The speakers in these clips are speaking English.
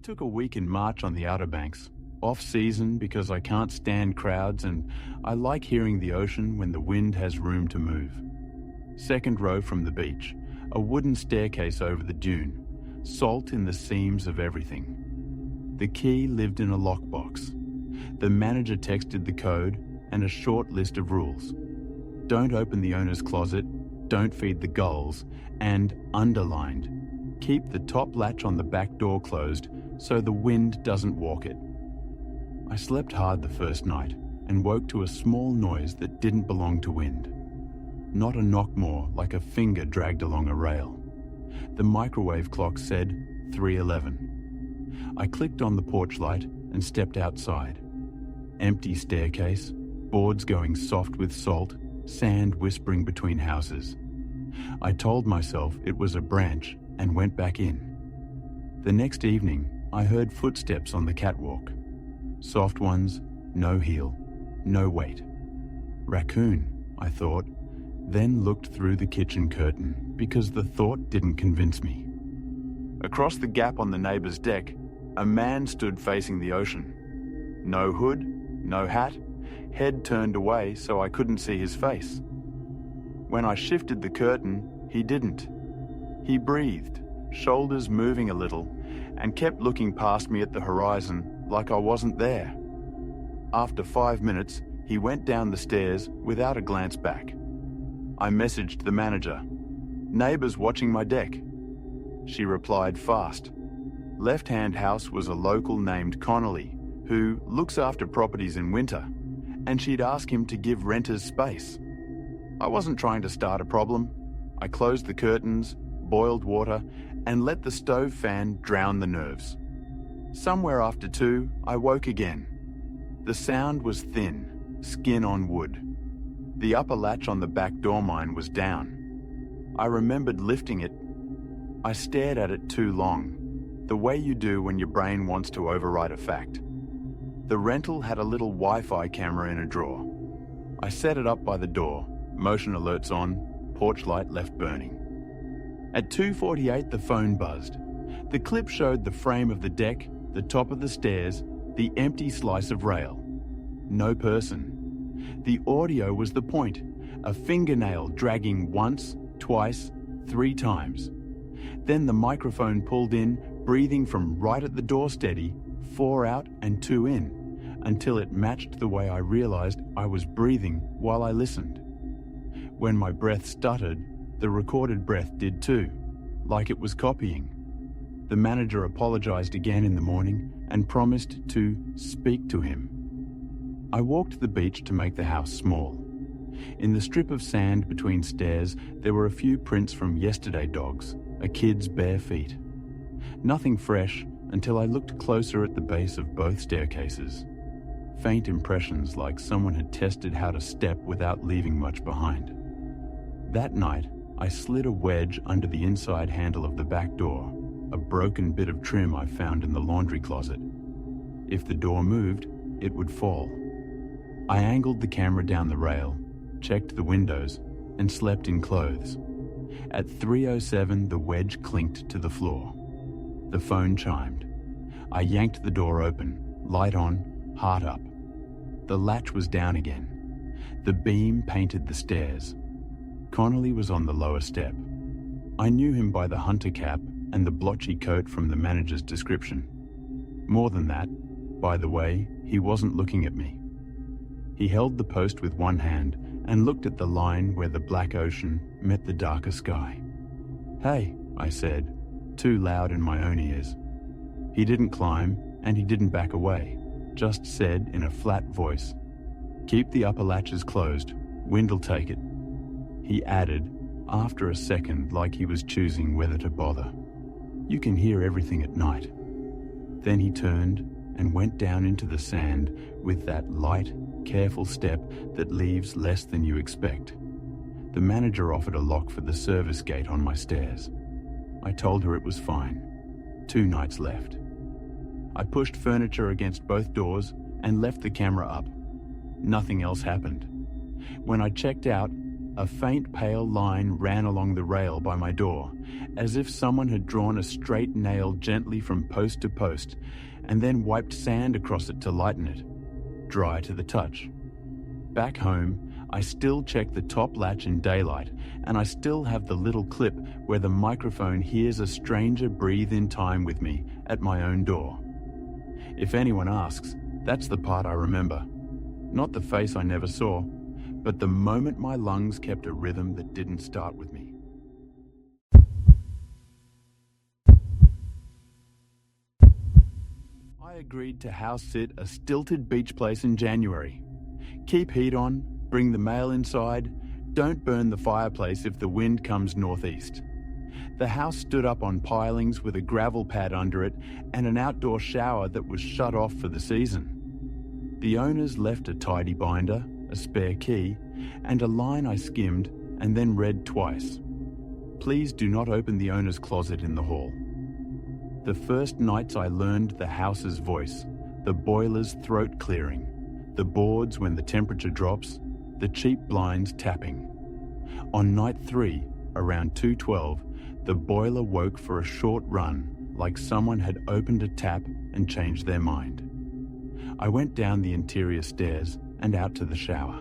took a week in March on the Outer Banks, off-season because I can't stand crowds and I like hearing the ocean when the wind has room to move. Second row from the beach, a wooden staircase over the dune, salt in the seams of everything. The key lived in a lockbox. The manager texted the code and a short list of rules. Don't open the owner's closet, don't feed the gulls, and underlined, keep the top latch on the back door closed so the wind doesn't walk it. I slept hard the first night and woke to a small noise that didn't belong to wind. Not a knock more, like a finger dragged along a rail. The microwave clock said 3:11. I clicked on the porch light and stepped outside. Empty staircase, boards going soft with salt, sand whispering between houses. I told myself it was a branch and went back in. The next evening, I heard footsteps on the catwalk. Soft ones, no heel, no weight. Raccoon, I thought, then looked through the kitchen curtain because the thought didn't convince me. Across the gap on the neighbor's deck, a man stood facing the ocean. No hood, no hat, head turned away so I couldn't see his face. When I shifted the curtain, he didn't. He breathed, shoulders moving a little, and kept looking past me at the horizon like I wasn't there. After 5 minutes, he went down the stairs without a glance back. I messaged the manager. Neighbors watching my deck. She replied fast. Left Hand House was a local named Connolly who looks after properties in winter, and she'd ask him to give renters space. I wasn't trying to start a problem. I closed the curtains, boiled water, and let the stove fan drown the nerves. Somewhere after 2, I woke again. The sound was thin, skin on wood. The upper latch on the back door mine was down. I remembered lifting it. I stared at it too long, the way you do when your brain wants to overwrite a fact. The rental had a little Wi-Fi camera in a drawer. I set it up by the door, motion alerts on, porch light left burning. At 2:48, the phone buzzed. The clip showed the frame of the deck, the top of the stairs, the empty slice of rail. No person. The audio was the point, a fingernail dragging once, twice, 3 times. Then the microphone pulled in, breathing from right at the door steady, 4 out and 2 in, until it matched the way I realized I was breathing while I listened. When my breath stuttered, the recorded breath did too, like it was copying. The manager apologized again in the morning and promised to speak to him. I walked the beach to make the house small. In the strip of sand between stairs, there were a few prints from yesterday dogs, a kid's bare feet. Nothing fresh until I looked closer at the base of both staircases. Faint impressions like someone had tested how to step without leaving much behind. That night, I slid a wedge under the inside handle of the back door, a broken bit of trim I found in the laundry closet. If the door moved, it would fall. I angled the camera down the rail, checked the windows, and slept in clothes. At 3:07, the wedge clinked to the floor. The phone chimed. I yanked the door open, light on, heart up. The latch was down again. The beam painted the stairs. Connolly was on the lower step. I knew him by the hunter cap and the blotchy coat from the manager's description. More than that, by the way, he wasn't looking at me. He held the post with one hand and looked at the line where the black ocean met the darker sky. "Hey," I said, too loud in my own ears. He didn't climb and he didn't back away, just said in a flat voice, "Keep the upper latches closed, wind'll take it." He added, after a second like he was choosing whether to bother, "You can hear everything at night." Then he turned and went down into the sand with that light, careful step that leaves less than you expect. The manager offered a lock for the service gate on my stairs. I told her it was fine. 2 nights left. I pushed furniture against both doors and left the camera up. Nothing else happened. When I checked out, A faint pale line ran along the rail by my door, as if someone had drawn a straight nail gently from post to post and then wiped sand across it to lighten it, dry to the touch. Back home, I still check the top latch in daylight, and I still have the little clip where the microphone hears a stranger breathe in time with me at my own door. If anyone asks, that's the part I remember. Not the face I never saw, but the moment my lungs kept a rhythm that didn't start with me. I agreed to house sit a stilted beach place in January. Keep heat on, bring the mail inside, don't burn the fireplace if the wind comes northeast. The house stood up on pilings with a gravel pad under it and an outdoor shower that was shut off for the season. The owners left a tidy binder, a spare key, and a line I skimmed and then read twice. Please do not open the owner's closet in the hall. The first nights I learned the house's voice, the boiler's throat clearing, the boards when the temperature drops, the cheap blinds tapping. On night 3, around 2:12, the boiler woke for a short run, like someone had opened a tap and changed their mind. I went down the interior stairs and out to the shower.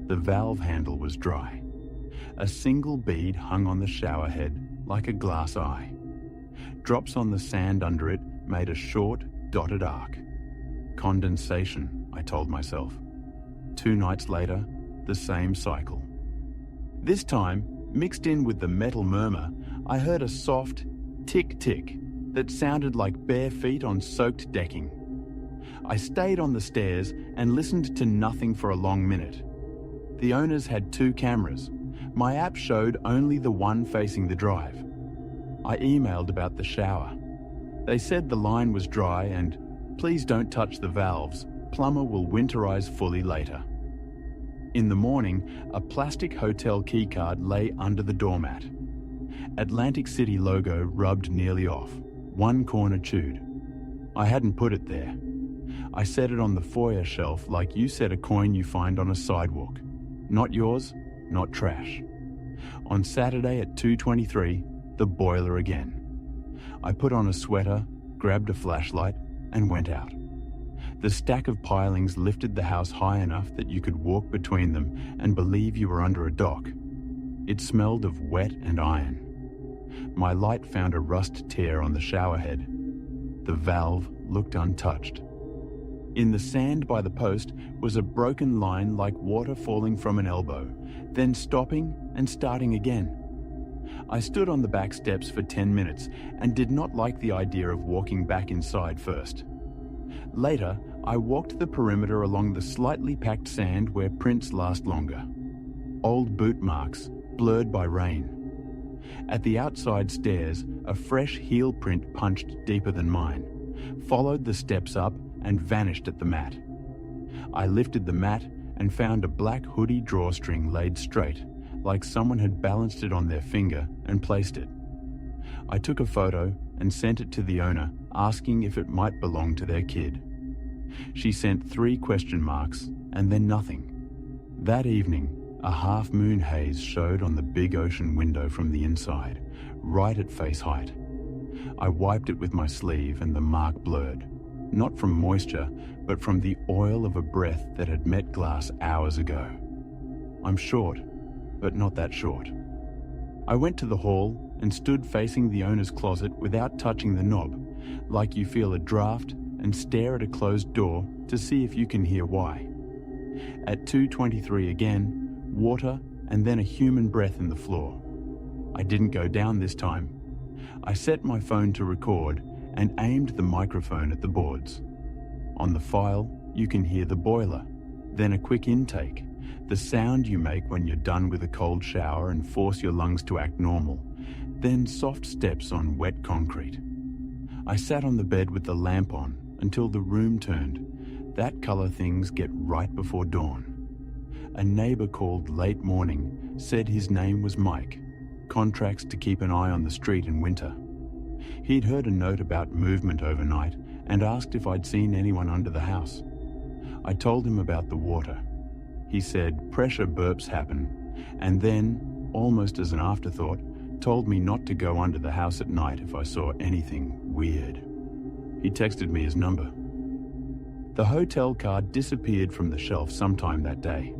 The valve handle was dry. A single bead hung on the shower head like a glass eye. Drops on the sand under it made a short, dotted arc. Condensation, I told myself. 2 nights later, the same cycle. This time, mixed in with the metal murmur, I heard a soft tick-tick that sounded like bare feet on soaked decking. I stayed on the stairs and listened to nothing for a long minute. The owners had 2 cameras. My app showed only the one facing the drive. I emailed about the shower. They said the line was dry and, please don't touch the valves, plumber will winterize fully later. In the morning, a plastic hotel keycard lay under the doormat. Atlantic City logo rubbed nearly off, one corner chewed. I hadn't put it there. I set it on the foyer shelf like you set a coin you find on a sidewalk. Not yours, not trash. On Saturday at 2:23, the boiler again. I put on a sweater, grabbed a flashlight, and went out. The stack of pilings lifted the house high enough that you could walk between them and believe you were under a dock. It smelled of wet and iron. My light found a rust tear on the shower head. The valve looked untouched. In the sand by the post was a broken line like water falling from an elbow, then stopping and starting again. I stood on the back steps for 10 minutes and did not like the idea of walking back inside first. Later, I walked the perimeter along the slightly packed sand where prints last longer. Old boot marks, blurred by rain. At the outside stairs, a fresh heel print punched deeper than mine, followed the steps up and vanished at the mat. I lifted the mat and found a black hoodie drawstring laid straight, like someone had balanced it on their finger and placed it. I took a photo and sent it to the owner, asking if it might belong to their kid. She sent 3 question marks and then nothing. That evening, a half-moon haze showed on the big ocean window from the inside, right at face height. I wiped it with my sleeve and the mark blurred, not from moisture, but from the oil of a breath that had met glass hours ago. I'm short, but not that short. I went to the hall and stood facing the owner's closet without touching the knob, like you feel a draft and stare at a closed door to see if you can hear why. At 2:23 again, water and then a human breath in the floor. I didn't go down this time. I set my phone to record and aimed the microphone at the boards. On the file, you can hear the boiler, then a quick intake, the sound you make when you're done with a cold shower and force your lungs to act normal, then soft steps on wet concrete. I sat on the bed with the lamp on until the room turned. That color things get right before dawn. A neighbor called late morning, said his name was Mike, contracts to keep an eye on the street in winter. He'd heard a note about movement overnight and asked if I'd seen anyone under the house. I told him about the water. He said pressure burps happen, and then, almost as an afterthought, told me not to go under the house at night if I saw anything weird. He texted me his number. The hotel card disappeared from the shelf sometime that day.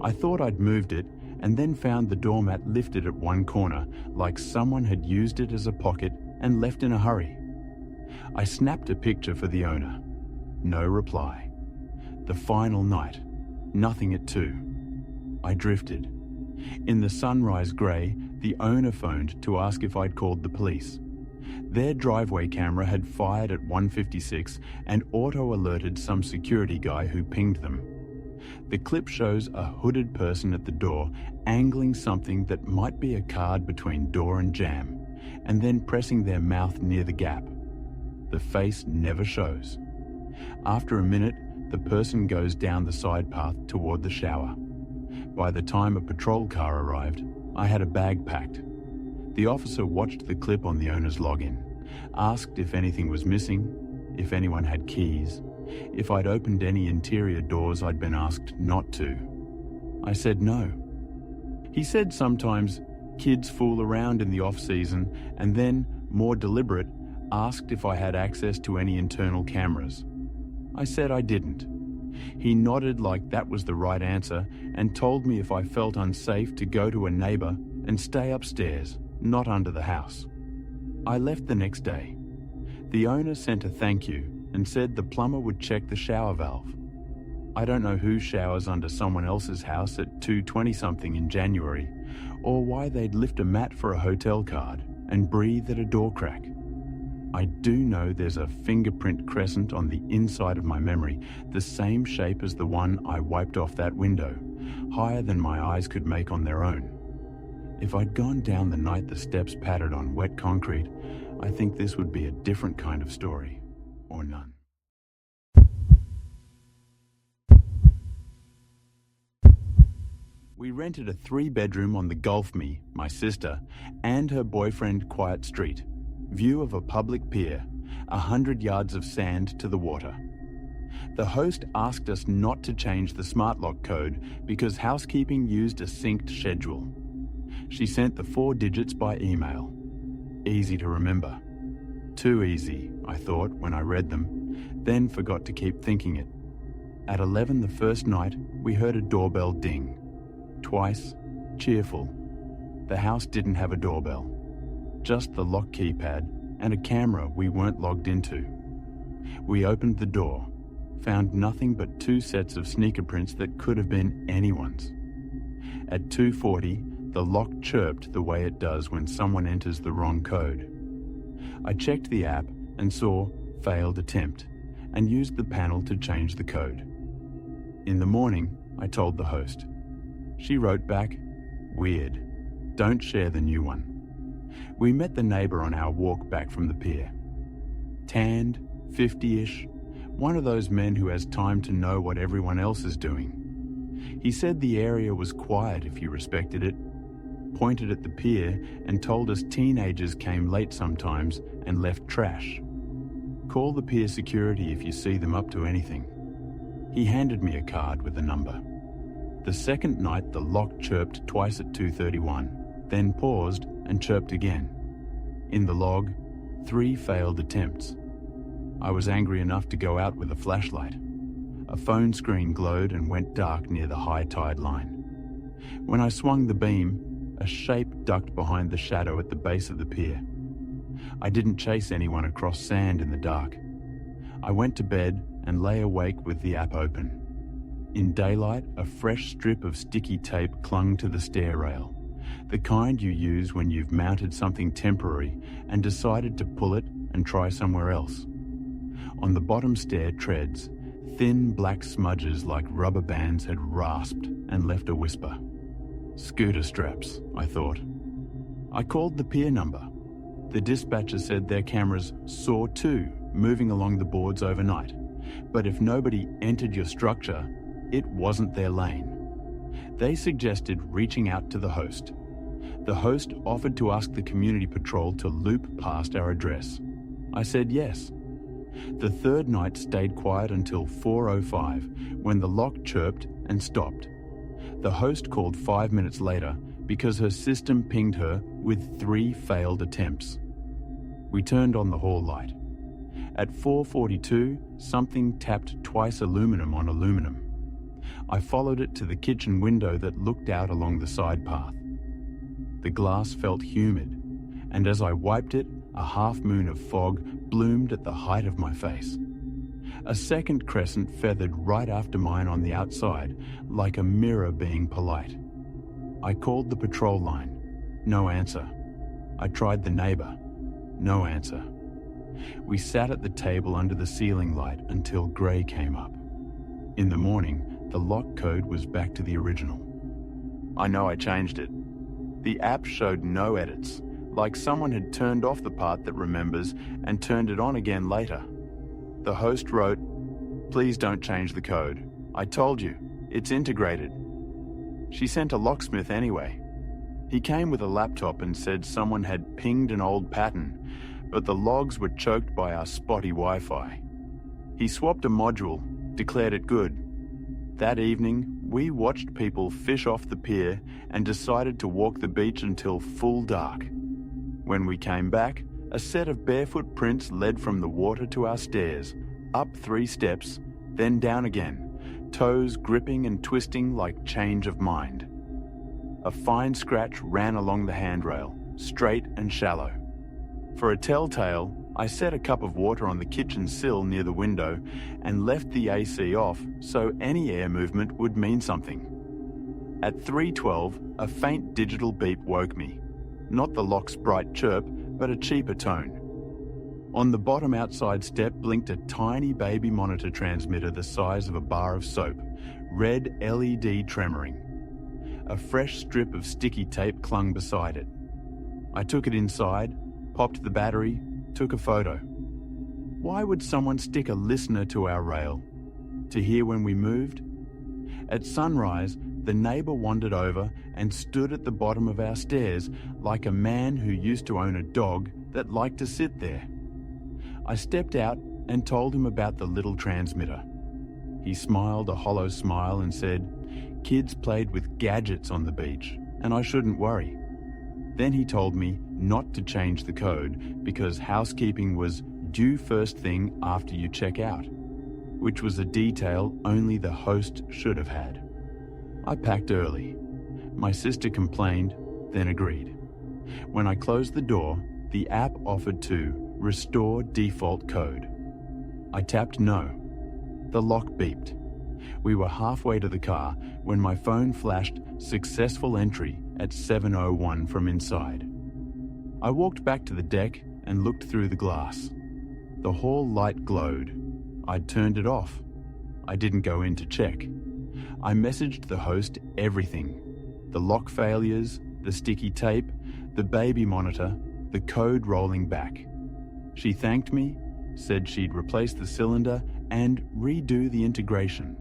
I thought I'd moved it and then found the doormat lifted at one corner, like someone had used it as a pocket and left in a hurry. I snapped a picture for the owner. No reply. The final night. Nothing at 2. I drifted. In the sunrise grey, the owner phoned to ask if I'd called the police. Their driveway camera had fired at 1:56 and auto-alerted some security guy who pinged them. The clip shows a hooded person at the door angling something that might be a card between door and jamb, and then pressing their mouth near the gap. The face never shows. After a minute, the person goes down the side path toward the shower. By the time a patrol car arrived, I had a bag packed. The officer watched the clip on the owner's login, asked if anything was missing, if anyone had keys, if I'd opened any interior doors I'd been asked not to. I said no. He said sometimes kids fool around in the off-season and then, more deliberate, asked if I had access to any internal cameras. I said I didn't. He nodded like that was the right answer and told me if I felt unsafe to go to a neighbour and stay upstairs, not under the house. I left the next day. The owner sent a thank you and said the plumber would check the shower valve. I don't know who showers under someone else's house at 2:20-something in January, or why they'd lift a mat for a hotel card and breathe at a door crack. I do know there's a fingerprint crescent on the inside of my memory, the same shape as the one I wiped off that window, higher than my eyes could make on their own. If I'd gone down the night the steps pattered on wet concrete, I think this would be a different kind of story, or none. We rented a 3-bedroom on the Gulf Me, my sister, and her boyfriend quiet street. View of a public pier, 100 yards of sand to the water. The host asked us not to change the smart lock code because housekeeping used a synced schedule. She sent the 4 digits by email. Easy to remember. Too easy, I thought when I read them, then forgot to keep thinking it. At 11 the first night, we heard a doorbell ding. Twice, cheerful. The house didn't have a doorbell. Just the lock keypad and a camera we weren't logged into. We opened the door, found nothing but 2 sets of sneaker prints that could have been anyone's. At 2:40, the lock chirped the way it does when someone enters the wrong code. I checked the app and saw failed attempt and used the panel to change the code. In the morning, I told the host. She wrote back, "Weird. Don't share the new one." We met the neighbour on our walk back from the pier. Tanned, 50-ish, one of those men who has time to know what everyone else is doing. He said the area was quiet if you respected it, pointed at the pier and told us teenagers came late sometimes and left trash. Call the pier security if you see them up to anything. He handed me a card with a number. The second night the lock chirped twice at 2:31, then paused and chirped again. In the log, 3 failed attempts. I was angry enough to go out with a flashlight. A phone screen glowed and went dark near the high tide line. When I swung the beam, a shape ducked behind the shadow at the base of the pier. I didn't chase anyone across sand in the dark. I went to bed and lay awake with the app open. In daylight, a fresh strip of sticky tape clung to the stair rail, the kind you use when you've mounted something temporary and decided to pull it and try somewhere else. On the bottom stair treads, thin black smudges like rubber bands had rasped and left a whisper. Scooter straps, I thought. I called the pier number. The dispatcher said their cameras saw 2 moving along the boards overnight, but if nobody entered your structure, it wasn't their lane. They suggested reaching out to the host. The host offered to ask the community patrol to loop past our address. I said yes. The third night stayed quiet until 4:05, when the lock chirped and stopped. The host called 5 minutes later because her system pinged her with 3 failed attempts. We turned on the hall light. At 4:42, something tapped twice aluminum on aluminum. I followed it to the kitchen window that looked out along the side path. The glass felt humid, and as I wiped it, a half-moon of fog bloomed at the height of my face. A second crescent feathered right after mine on the outside, like a mirror being polite. I called the patrol line. No answer. I tried the neighbor. No answer. We sat at the table under the ceiling light until grey came up. In the morning, the lock code was back to the original. I know I changed it. The app showed no edits, like someone had turned off the part that remembers and turned it on again later. The host wrote, "Please don't change the code. I told you, it's integrated." She sent a locksmith anyway. He came with a laptop and said someone had pinged an old pattern, but the logs were choked by our spotty Wi-Fi. He swapped a module, declared it good. That evening, we watched people fish off the pier and decided to walk the beach until full dark. When we came back, a set of barefoot prints led from the water to our stairs, up 3 steps, then down again, toes gripping and twisting like change of mind. A fine scratch ran along the handrail, straight and shallow. For a telltale, I set a cup of water on the kitchen sill near the window and left the AC off so any air movement would mean something. At 3:12, a faint digital beep woke me. Not the lock's bright chirp, but a cheaper tone. On the bottom outside step blinked a tiny baby monitor transmitter the size of a bar of soap, red LED tremoring. A fresh strip of sticky tape clung beside it. I took it inside, popped the battery, took a photo. Why would someone stick a listener to our rail? To hear when we moved? At sunrise, the neighbour wandered over and stood at the bottom of our stairs like a man who used to own a dog that liked to sit there. I stepped out and told him about the little transmitter. He smiled a hollow smile and said, "Kids played with gadgets on the beach, and I shouldn't worry." Then he told me not to change the code because housekeeping was due first thing after you check out, which was a detail only the host should have had. I packed early. My sister complained, then agreed. When I closed the door, the app offered to restore default code. I tapped no. The lock beeped. We were halfway to the car when my phone flashed successful entry at 7:01 from inside. I walked back to the deck and looked through the glass. The hall light glowed. I'd turned it off. I didn't go in to check. I messaged the host everything. The lock failures, the sticky tape, the baby monitor, the code rolling back. She thanked me, said she'd replace the cylinder and redo the integration,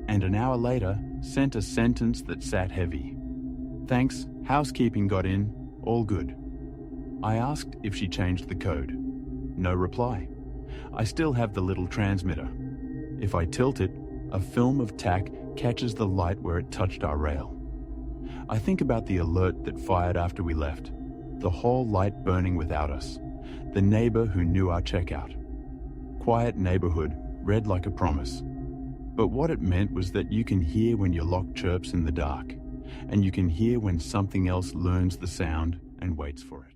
and an hour later sent a sentence that sat heavy. "Thanks, housekeeping got in, all good." I asked if she changed the code. No reply. I still have the little transmitter. If I tilt it, a film of tack catches the light where it touched our rail. I think about the alert that fired after we left, the hall light burning without us, the neighbor who knew our checkout. Quiet neighborhood, read like a promise. But what it meant was that you can hear when your lock chirps in the dark, and you can hear when something else learns the sound and waits for it.